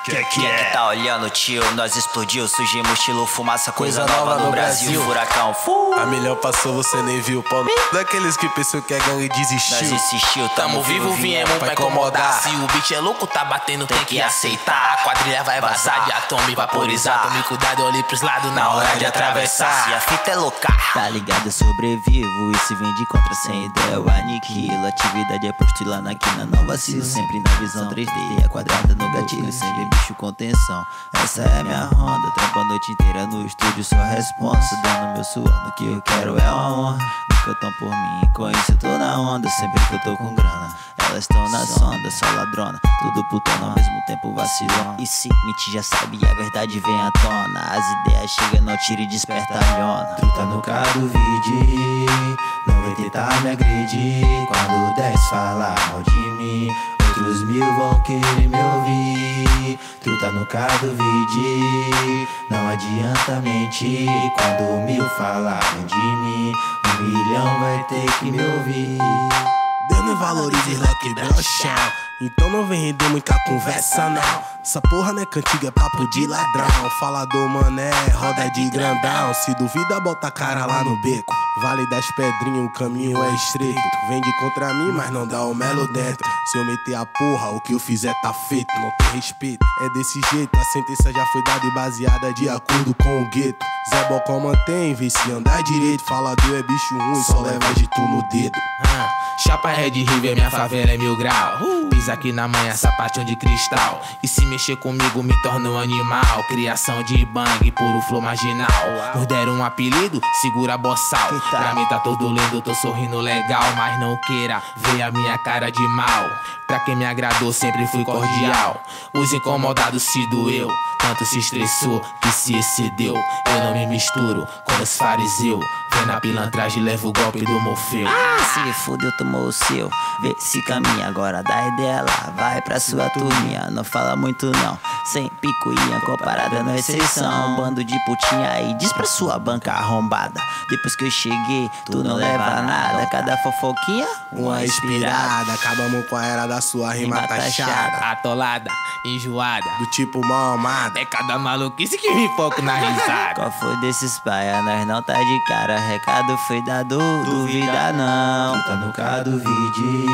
Quem é que tá olhando, tio? Nós explodiu, surgimos estilo fumaça, coisa nova no Brasil. Furacão, A melhor passou, você nem viu. Pau daqueles que pensou que é gangue desistiu. nós insistiu, Tamo vivo, viemos pra incomodar. Se o beat é louco, tá batendo, tem que aceitar. A quadrilha vai vazar de atome vaporizar. Tome cuidado, olhe pros lados na hora de atravessar. Se a fita é louca, tá ligado, eu sobrevivo. E se vem de contra sem ideia, eu aniquilo. Atividade é postura na quina, não vacilo. Sempre na visão 3D, a quadrada no gatilho. Sempre bicho contenção, essa é minha ronda. Trampo a noite inteira no estúdio, só responsa. Dando meu suor, no que eu quero é uma honra. Nunca tão por mim, com isso eu tô na onda. Sempre que eu tô com grana, elas estão na sonda. Só ladrona, tudo putona, ao mesmo tempo vacilona. E se mentir já sabe, a verdade vem à tona. As ideias chegam, não tira e desperta a liona. Truta no carro do vídeo, não vai tentar me agredir. Quando 10 falar mal de mim, outros 1000 vão querer me ouvir. Truta no carro do vídeo, não adianta mentir. Quando 1000 falar mal de mim, 1 milhão vai ter que me ouvir. Deus não valoriza rock broxão, então não vem render muita conversa não. Essa porra não é cantiga, é papo de ladrão. Falador mané, roda de grandão. Se duvida, bota a cara lá no beco. Vale das pedrinhas, o caminho é estreito. Vende contra mim, mas não dá o melo dentro. Se eu meter a porra, o que eu fizer tá feito. Não tem respeito, é desse jeito. A sentença já foi dada e baseada de acordo com o gueto. Zé Bocó mantém, vê se andar direito. Falador é bicho ruim, só leva jitu no dedo. Chapa Red River, minha favela é 1000 grau. Pisa aqui na manhã, sapatinho de cristal. E se mexer comigo me torna um animal. Criação de bang, puro flow marginal. Nos deram um apelido, segura boçal. Pra mim tá todo lindo, tô sorrindo legal. Mas não queira ver a minha cara de mal. Pra quem me agradou sempre fui cordial. Os incomodados se doeu, tanto se estressou que se excedeu. Eu não me misturo com os fariseus. Vem na pilantragem e leva o golpe do Morfeu. Se fudeu, tomou o seu. Vê se caminha, agora dá ideia lá. Vai pra sua turminha, não fala muito não. Sem picuinha, comparada não é exceção. Um bando de putinha aí, diz pra sua banca arrombada. Depois que eu cheguei, tu não leva nada. Cada fofoquinha, uma inspirada. Acabamos com a era da sua rima taxada. Atolada, enjoada, do tipo mal amada. é cada maluquice que me foco na risada. qual foi desses paia? Nós não tá de cara. Recado foi dado, duvida não. Tá no carro do vídeo,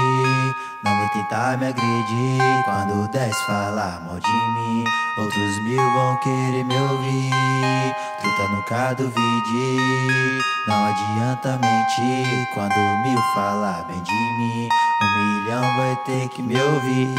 não vai tentar me agredir. Quando 10 falar mal de mim, outros 1000 vão querer me ouvir. Truta no carro do vídeo, não adianta mentir. Quando 1000 falar bem de mim, 1 milhão vai ter que me ouvir.